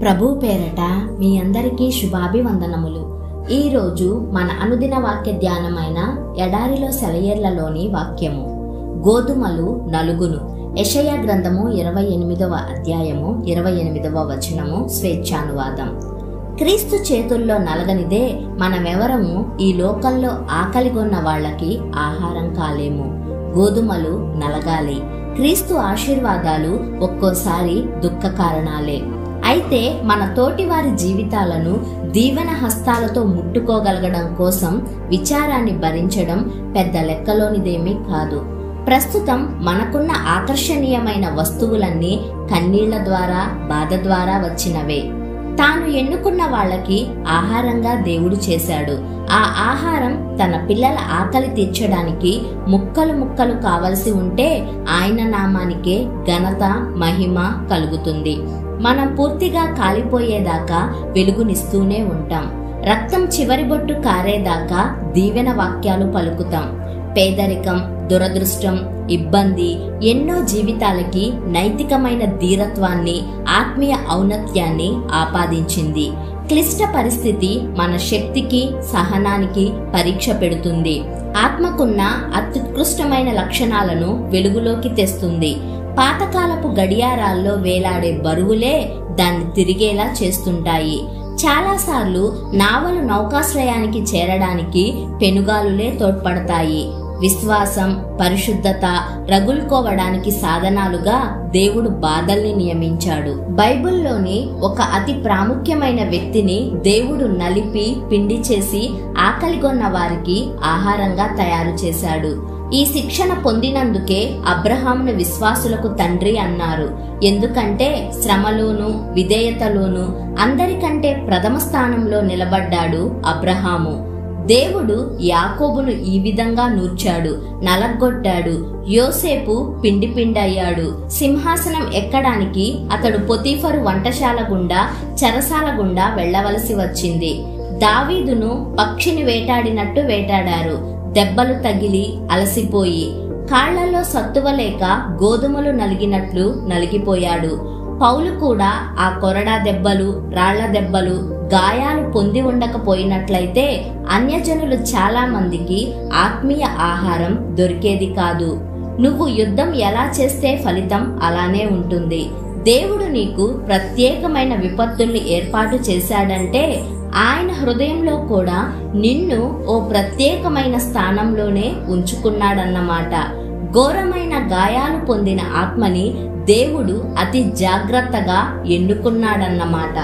ప్రభు పేరట మీ అందరికీ శుభాభివందనములు. ఈరోజు మన అనుదిన వాక్య ధ్యానమైన ఎడారిలో సెలయేర్లలోని వాక్యము. గోధుమలు నలుగును. యెషయా గ్రంథము 28వ అధ్యాయము 28వ వచనము స్వేచ్ఛానువాదం. క్రీస్తు చేతుల్లో నలగనిదే మనమెవరము ఈ లోకంలో ఆకలిగొన్న వాళ్ళకి ఆహారం కాలేము. గోధుమలు నలగాలి. క్రీస్తు ఆశీర్వాదాలు ఒక్కోసారి దుఃఖ కారణాలే. అయితే మన తోటి వారి జీవితాలను దీవెన హస్తాలతో ముట్టుకోగలగడం కోసం విచారాన్ని భరించడం పెద్ద లెక్కలోనిదేమీ కాదు. ప్రస్తుతం మనకున్న ఆకర్షణీయమైన వస్తువులన్నీ కన్నీళ్ల ద్వారా, బాధ ద్వారా వచ్చినవే. తాను ఎన్నుకున్న వాళ్ళకి ఆహారంగా దేవుడు చేశాడు. ఆ ఆహారం తన పిల్లల ఆకలి తీర్చడానికి ముక్కలు ముక్కలు కావలసి ఉంటే ఆయన నామానికే ఘనత, మహిమ కలుగుతుంది. మనం పూర్తిగా కాలిపోయేదాకా వెలుగునిస్తూనే ఉంటాం. రక్తం చివరి బొట్టు కారేదాకా దీవెన వాక్యాలు పలుకుతాం. పేదరికం, దురదృష్టం, ఇబ్బంది ఎన్నో జీవితాలకి నైతికమైన ధీరత్వాన్ని, ఆత్మీయ ఔన్నత్యాన్ని ఆపాదించింది. క్లిష్ట పరిస్థితి మన శక్తికి, సహనానికి పరీక్ష పెడుతుంది. ఆత్మకున్న అత్యుత్కృష్టమైన లక్షణాలను వెలుగులోకి తెస్తుంది. పాతకాలపు గడియారాల్లో వేలాడే బరువులే దాన్ని తిరిగేలా చేస్తుంటాయి. చాలాసార్లు నావలు నౌకాశ్రయానికి చేరడానికి పెనుగాలులే తోడ్పడతాయి. విశ్వాసం, పరిశుద్ధత రగులుకోవడానికి సాధనాలుగా దేవుడు బాధల్ని నియమించాడు. బైబిల్లోని ఒక అతి ప్రాముఖ్యమైన వ్యక్తిని దేవుడు నలిపి పిండి చేసి ఆకలిగొన్న వారికి ఆహారంగా తయారు చేశాడు. ఈ శిక్షణ పొందినందుకే అబ్రహామును విశ్వాసులకు తండ్రి అన్నారు. ఎందుకంటే శ్రమలోను, విధేయతలోను అందరికంటే ప్రథమ స్థానంలో నిలబడ్డాడు అబ్రహాము. దేవుడు యాకోబును ఈ విధంగా నూర్చాడు, నలగొట్టాడు. యోసేపు పిండి పిండయ్యాడు. సింహాసనం ఎక్కడానికి అతడు పొతీఫరు వంటశాల గుండా, చెరసాల గుండా వెళ్లవలసి వచ్చింది. దావీదును పక్షిని వేటాడినట్టు వేటాడారు. దెబ్బలు తగిలి అలసిపోయి కాళ్లలో సత్తువ లేక గోధుమలు నలిగినట్లు నలిగిపోయాడు. పౌలు కూడా ఆ కొరడా దెబ్బలు, రాళ్ల దెబ్బలు, గాయాలు పొంది ఉండకపోయినట్లయితే అన్యజనులు చాలా మందికి ఆత్మీయ ఆహారం దొరికేది కాదు. నువ్వు యుద్ధం ఎలా చేస్తే ఫలితం అలానే ఉంటుంది. దేవుడు నీకు ప్రత్యేకమైన విపత్తుల్ని ఏర్పాటు చేశాడంటే ఆయన హృదయంలో కూడా నిన్ను ఓ ప్రత్యేకమైన స్థానంలోనే ఉంచుకున్నాడన్నమాట. ఘోరమైన గాయాలు పొందిన ఆత్మని దేవుడు అతి జాగ్రత్తగా ఎన్నుకున్నాడన్నమాట.